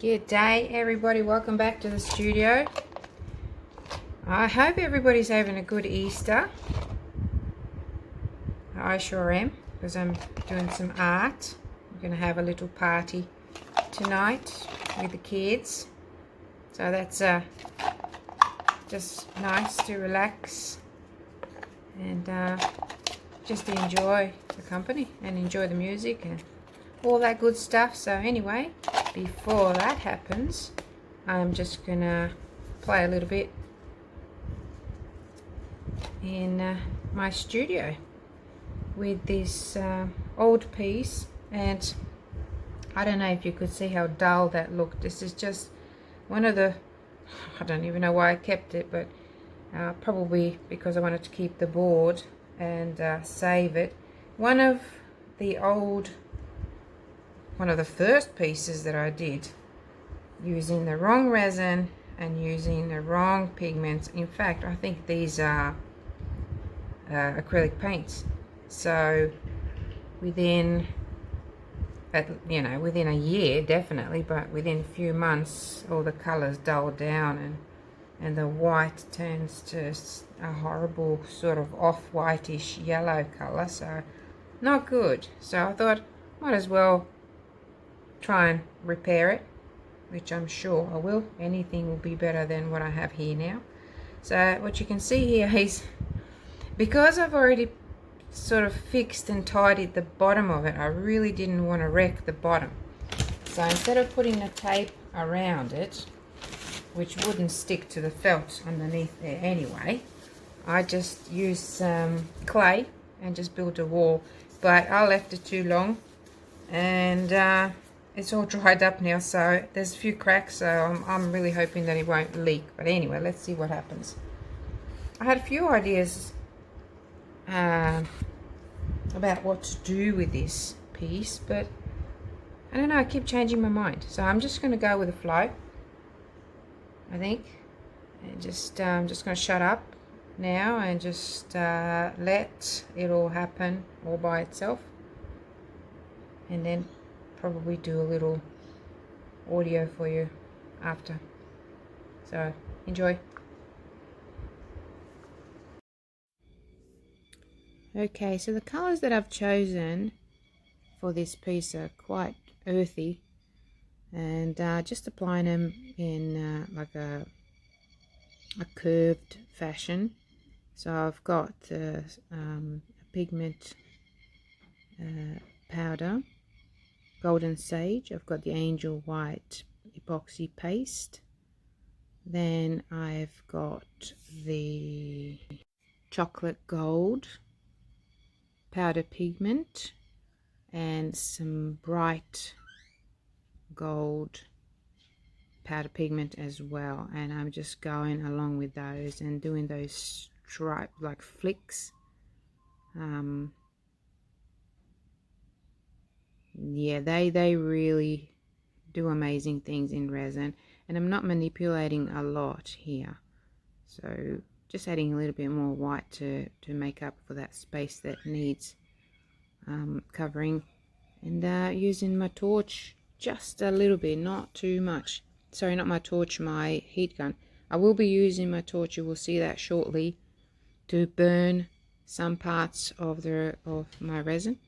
Good day, everybody. Welcome back to the studio. I hope everybody's having a good Easter. I sure am, because I'm doing some art. I'm going to have a little party tonight with the kids. So that's just nice to relax and just enjoy the company and enjoy the music and all that good stuff. So anyway, before that happens, I'm just gonna play a little bit in my studio with this old piece. And I don't know if you could see how dull that looked. This is just one of the, I don't even know why I kept it, but probably because I wanted to keep the board and save it. One of the first pieces that I did using the wrong resin and using the wrong pigments. In fact, I think these are acrylic paints. So within a year definitely, but within a few months all the colors dull down and the white turns to a horrible sort of off-whitish yellow color. So not good. So I thought might as well try and repair it, which I'm sure I will. Anything will be better than what I have here now. So what you can see here is, because I've already sort of fixed and tidied the bottom of it, I really didn't want to wreck the bottom. So instead of putting the tape around it, which wouldn't stick to the felt underneath there anyway, I just used some clay and just built a wall. But I left it too long, and it's all dried up now, so there's a few cracks, so I'm really hoping that it won't leak. But anyway, let's see what happens. I had a few ideas about what to do with this piece, but I don't know, I keep changing my mind. So I'm just going to go with the flow, I think, and just I'm just going to shut up now and just let it all happen all by itself, and then probably do a little audio for you after. So enjoy. Okay, so the colors that I've chosen for this piece are quite earthy, and just applying them in like a curved fashion. So I've got a pigment powder, golden sage. I've got the angel white epoxy paste. Then I've got the chocolate gold powder pigment and some bright gold powder pigment as well. And I'm just going along with those and doing those stripe like flicks. Yeah, they really do amazing things in resin, and I'm not manipulating a lot here, so just adding a little bit more white to make up for that space that needs covering, and using my torch just a little bit, not too much. Sorry, not my torch, my heat gun. I will be using my torch, you will see that shortly, to burn some parts of my resin.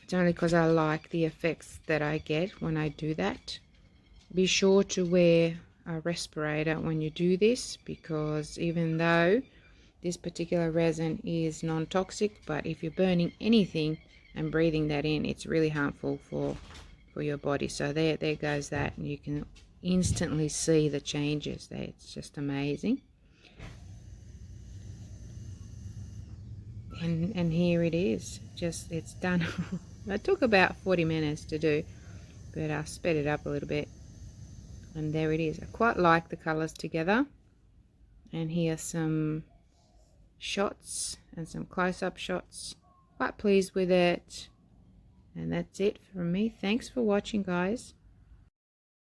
It's only because I like the effects that I get when I do that. Be sure to wear a respirator when you do this, because even though this particular resin is non-toxic, but if you're burning anything and breathing that in, it's really harmful for your body. So there goes that, and you can instantly see the changes there. It's just amazing. And here it is, just it's done. It took about 40 minutes to do, but I sped it up a little bit, and there it is. I quite like the colors together. And here's some shots and some close-up shots. Quite pleased with it. And that's it from me. Thanks for watching, guys.